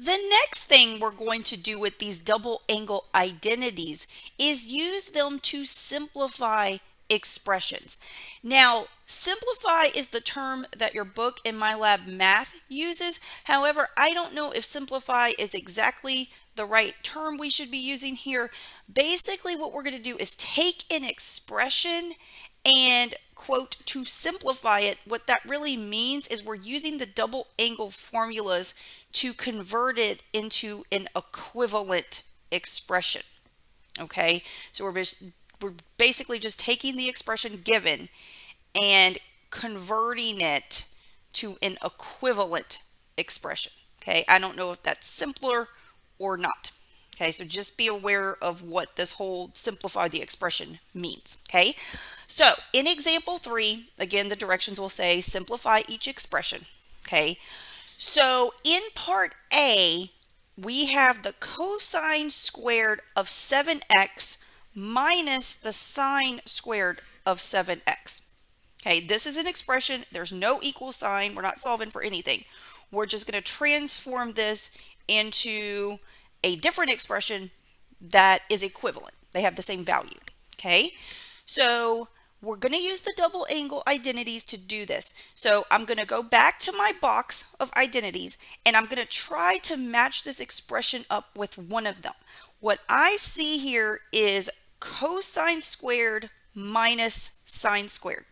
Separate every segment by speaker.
Speaker 1: The next thing we're going to do with these double angle identities is use them to simplify expressions. Now, simplify is the term that your book in MyLab Math uses. However, I don't know if simplify is exactly the right term we should be using here. Basically, what we're going to do is take an expression and quote to simplify it. What that really means is we're using the double angle formulas to convert it into an equivalent expression. Okay, so we're basically just taking the expression given and converting it to an equivalent expression. Okay, I don't know if that's simpler or not. Okay, so just be aware of what this whole simplify the expression means. Okay, so in example 3, again, the directions will say simplify each expression. Okay, so in part A, we have the cosine squared of 7x minus the sine squared of 7x. Okay, this is an expression. There's no equal sign. We're not solving for anything. We're just going to transform this into a different expression that is equivalent. They have the same value. Okay, so we're going to use the double angle identities to do this. So I'm going to go back to my box of identities and I'm going to try to match this expression up with one of them. What I see here is cosine squared minus sine squared.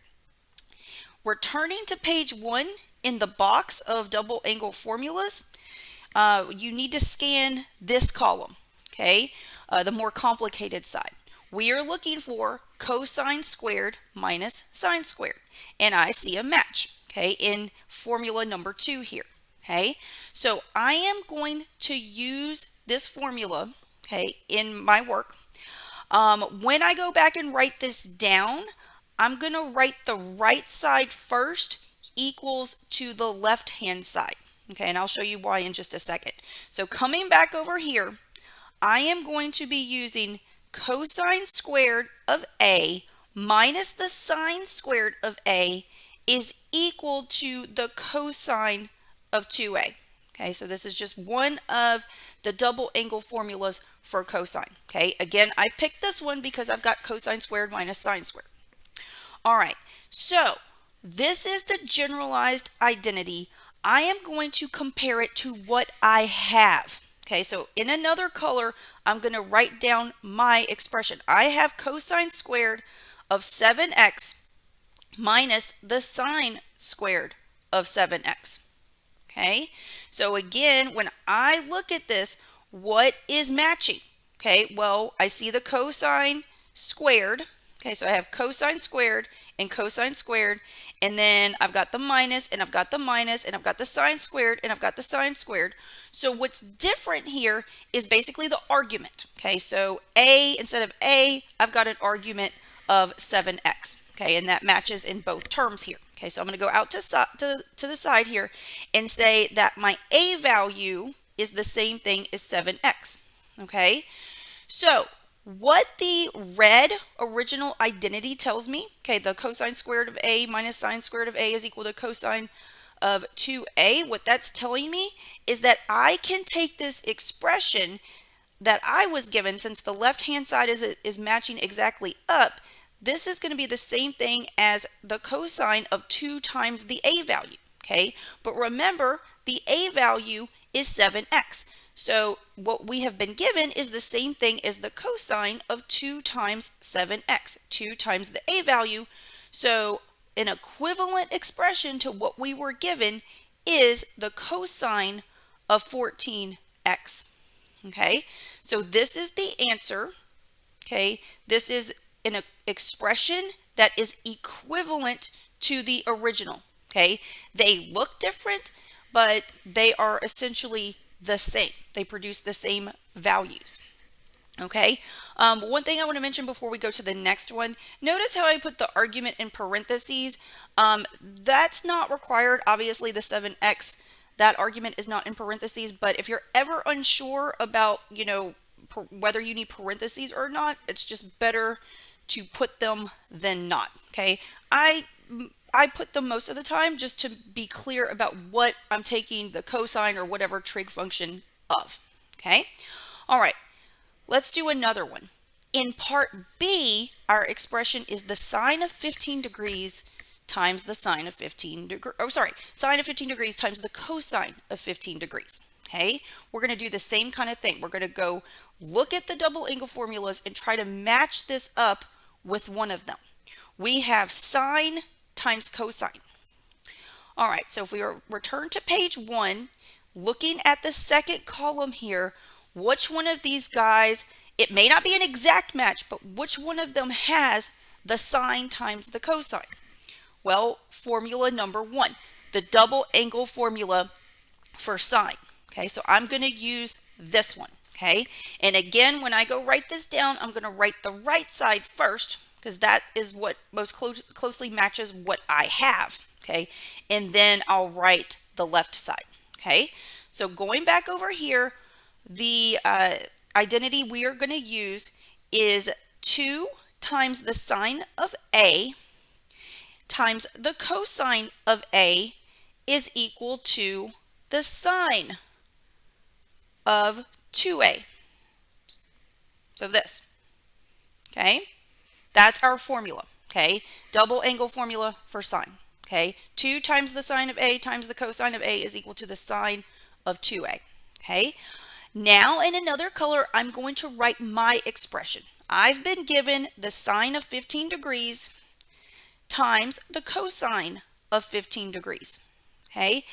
Speaker 1: We're turning to page 1 in the box of double angle formulas. You need to scan this column, okay, the more complicated side. We are looking for cosine squared minus sine squared, and I see a match, okay, in formula number 2 here. Okay, so I am going to use this formula, okay, in my work. When I go back and write this down, I'm going to write the right side first equals to the left hand side. Okay, and I'll show you why in just a second. So coming back over here, I am going to be using cosine squared of A minus the sine squared of A is equal to the cosine of 2A. Okay, so this is just one of the double angle formulas for cosine. Okay, again, I picked this one because I've got cosine squared minus sine squared. All right, so this is the generalized identity. I am going to compare it to what I have. Okay, so in another color, I'm going to write down my expression. I have cosine squared of 7x minus the sine squared of 7x. Okay, so again, when I look at this, what is matching? Okay, well, I see the cosine squared. Okay, so I have cosine squared and cosine squared, and then I've got the minus, and I've got the minus, and I've got the sine squared, and I've got the sine squared. So what's different here is basically the argument. Okay, so A, instead of A, I've got an argument of 7x. Okay, and that matches in both terms here. Okay, so I'm going to go out to the side here and say that my A value is the same thing as 7x. Okay, so what the red original identity tells me, okay, the cosine squared of A minus sine squared of A is equal to cosine of 2A. What that's telling me is that I can take this expression that I was given, since the left hand side is matching exactly up, this is going to be the same thing as the cosine of 2 times the A value. Okay, but remember the A value is 7x. So what we have been given is the same thing as the cosine of 2 times 7x, 2 times the A value. So an equivalent expression to what we were given is the cosine of 14x. Okay, so this is the answer. Okay, this is an expression that is equivalent to the original. Okay, they look different, but they are essentially the same. They produce the same values. Okay, one thing I want to mention before we go to the next one, notice how I put the argument in parentheses. That's not required. Obviously, the 7x, that argument is not in parentheses, but if you're ever unsure about, whether you need parentheses or not, it's just better to put them than not. Okay, I put them most of the time just to be clear about what I'm taking the cosine or whatever trig function of. Okay, all right, let's do another one. In part B, our expression is the sine of 15 degrees times the sine of 15 degrees, sine of 15 degrees times the cosine of 15 degrees. Okay, we're going to do the same kind of thing. We're going to go look at the double angle formulas and try to match this up with one of them. We have sine times cosine. All right, so if we return to page 1, looking at the second column here, which one of these guys, it may not be an exact match, but which one of them has the sine times the cosine? Well, formula number 1, the double angle formula for sine. Okay, so I'm going to use this one. Okay, and again, when I go write this down, I'm going to write the right side first because that is what most closely matches what I have. Okay, and then I'll write the left side. Okay, so going back over here, the identity we are going to use is 2 times the sine of A times the cosine of A is equal to the sine of 2A. So this, okay, that's our formula, okay, double angle formula for sine, okay, 2 times the sine of A times the cosine of A is equal to the sine of 2A, okay. Now in another color, I'm going to write my expression. I've been given the sine of 15 degrees times the cosine of 15 degrees, okay?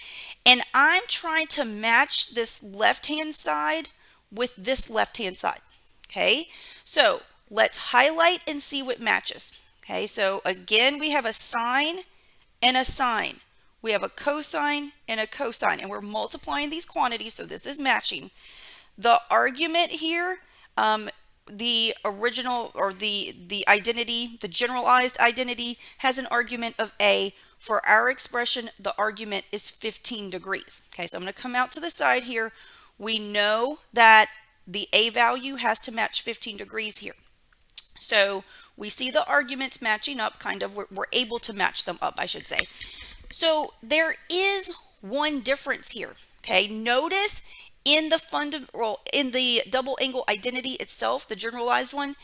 Speaker 1: And I'm trying to match this left-hand side with this left-hand side, okay? So let's highlight and see what matches, okay? So again, we have a sine and a sine. We have a cosine and a cosine, and we're multiplying these quantities, so this is matching. The argument here, the original or the identity, the generalized identity has an argument of A. For our expression, the argument is 15 degrees. Okay, so I'm going to come out to the side here. We know that the A value has to match 15 degrees here. So we see the arguments matching up, kind of, we're able to match them up, I should say. So there is one difference here. Okay, notice in the double angle identity itself, the generalized one,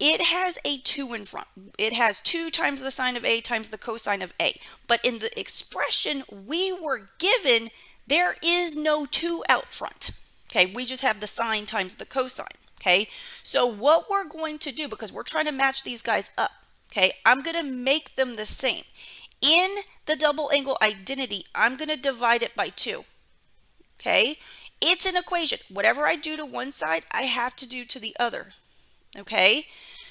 Speaker 1: it has a 2 in front. It has 2 times the sine of A times the cosine of A. But in the expression we were given, there is no 2 out front. Okay, we just have the sine times the cosine. Okay, so what we're going to do, because we're trying to match these guys up, okay, I'm going to make them the same. In the double angle identity, I'm going to divide it by 2. Okay, it's an equation. Whatever I do to one side, I have to do to the other. Okay,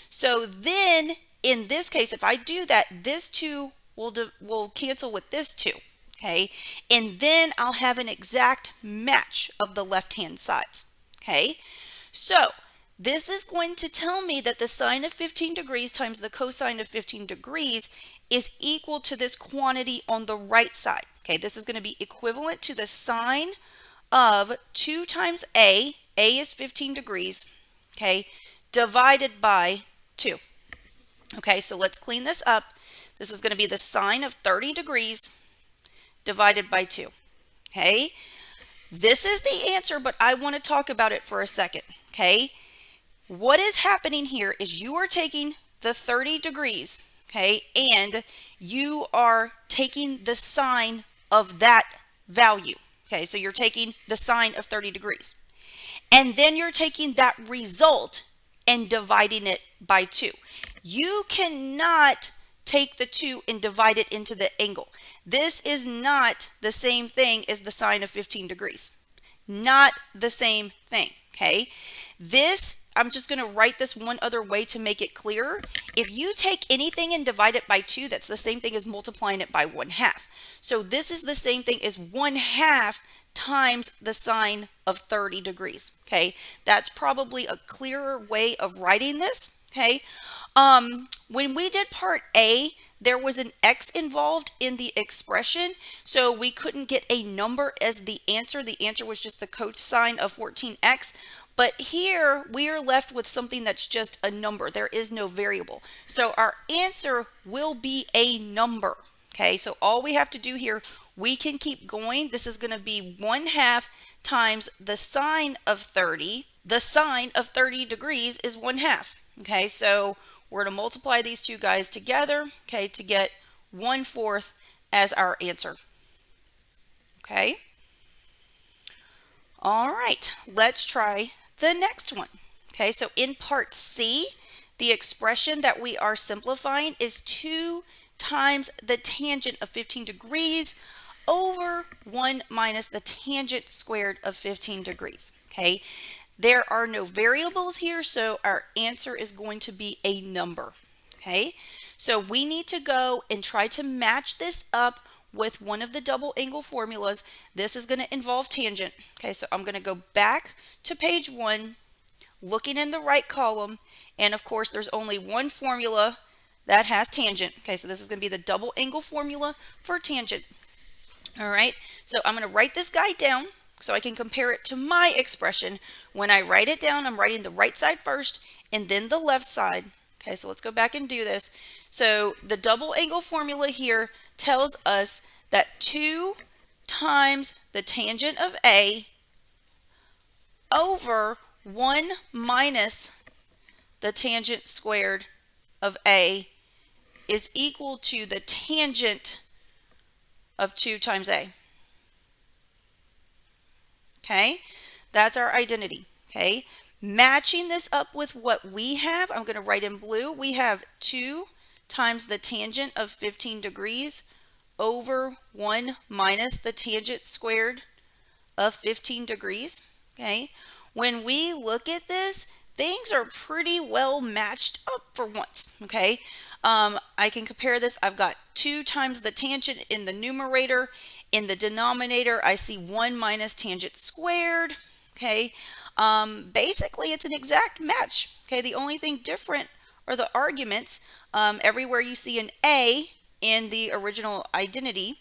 Speaker 1: so then in this case, if I do that, this 2 will cancel with this 2. Okay, and then I'll have an exact match of the left-hand sides. Okay, so this is going to tell me that the sine of 15 degrees times the cosine of 15 degrees is equal to this quantity on the right side. Okay, this is going to be equivalent to the sine of 2 times A is 15 degrees, okay, divided by 2. Okay, so let's clean this up. This is going to be the sine of 30 degrees divided by 2. Okay, this is the answer, but I want to talk about it for a second. Okay, what is happening here is you are taking the 30 degrees, okay, and you are taking the sine of that value. Okay, so you're taking the sine of 30 degrees. And then you're taking that result and dividing it by 2. You cannot take the 2 and divide it into the angle. This is not the same thing as the sine of 15 degrees. Not the same thing, okay? This, I'm just going to write this one other way to make it clearer. If you take anything and divide it by 2, that's the same thing as multiplying it by 1/2. So this is the same thing as 1/2 times the sine of 30 degrees, okay? That's probably a clearer way of writing this, okay? When we did part A, there was an x involved in the expression, so we couldn't get a number as the answer. The answer was just the cosine of 14x. But here we are left with something that's just a number. There is no variable. So our answer will be a number. Okay, so all we have to do here, we can keep going. This is going to be 1/2 times the sine of 30. The sine of 30 degrees is 1/2. Okay, so we're going to multiply these two guys together, okay, to get 1/4 as our answer. Okay. All right, let's try the next one. Okay, so in part C, the expression that we are simplifying is 2 times the tangent of 15 degrees over 1 minus the tangent squared of 15 degrees. Okay, there are no variables here, so our answer is going to be a number. Okay, so we need to go and try to match this up with one of the double angle formulas. This is going to involve tangent. Okay, so I'm going to go back to page 1, looking in the right column, and of course there's only one formula that has tangent. Okay, so this is going to be the double angle formula for tangent. All right, so I'm going to write this guy down so I can compare it to my expression. When I write it down, I'm writing the right side first and then the left side. Okay, so let's go back and do this. So the double angle formula here tells us that 2 times the tangent of A over 1 minus the tangent squared of A is equal to the tangent of 2 times A. Okay, that's our identity. Okay, matching this up with what we have, I'm going to write in blue. We have 2 times the tangent of 15 degrees over 1 minus the tangent squared of 15 degrees. Okay, when we look at this, things are pretty well matched up for once. Okay, I can compare this. I've got 2 times the tangent in the numerator. In the denominator, I see 1 minus tangent squared. Okay, basically it's an exact match. Okay, the only thing different are the arguments. Everywhere you see an A in the original identity,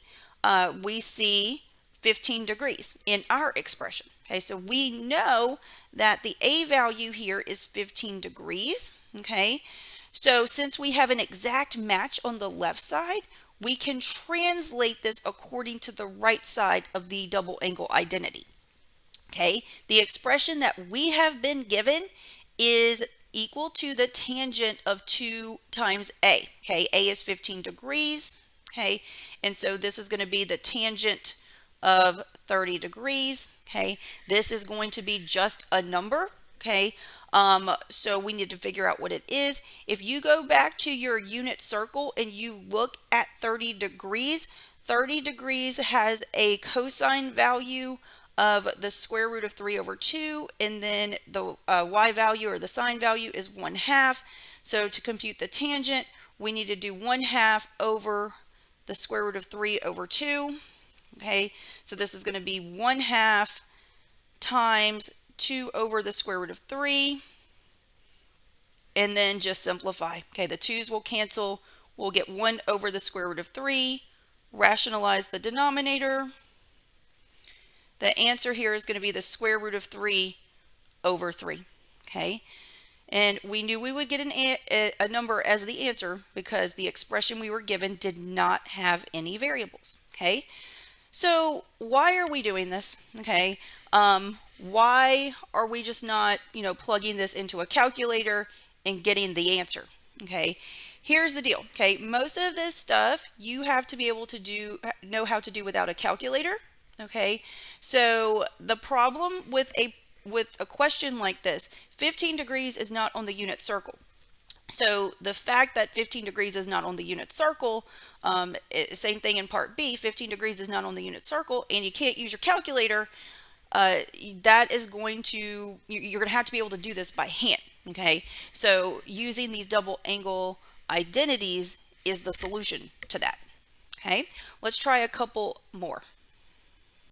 Speaker 1: we see 15 degrees in our expression. Okay, so we know that the A value here is 15 degrees. Okay, so since we have an exact match on the left side, we can translate this according to the right side of the double angle identity. Okay, the expression that we have been given is equal to the tangent of 2 times A. Okay, A is 15 degrees. Okay, and so this is going to be the tangent of 30 degrees. Okay, this is going to be just a number. Okay, so we need to figure out what it is. If you go back to your unit circle and you look at 30 degrees, 30 degrees has a cosine value of the square root of 3 over 2, and then the y value or the sine value is 1/2. So to compute the tangent, we need to do 1/2 over the square root of 3 over 2. Okay, so this is going to be 1/2 times 2 over the square root of 3, and then just simplify. Okay, the 2's will cancel. We'll get 1 over the square root of 3, rationalize the denominator. The answer here is going to be the square root of 3 over 3. Okay, and we knew we would get a number as the answer because the expression we were given did not have any variables. Okay, so why are we doing this? Okay, why are we just not, plugging this into a calculator and getting the answer? Okay, here's the deal. Okay, most of this stuff you have to be able to know how to do without a calculator. Okay, so the problem with a question like this, 15 degrees is not on the unit circle. So the fact that 15 degrees is not on the unit circle, same thing in part B, 15 degrees is not on the unit circle, and you can't use your calculator, that is going to, you're going to have to be able to do this by hand. Okay, so using these double angle identities is the solution to that. Okay, let's try a couple more.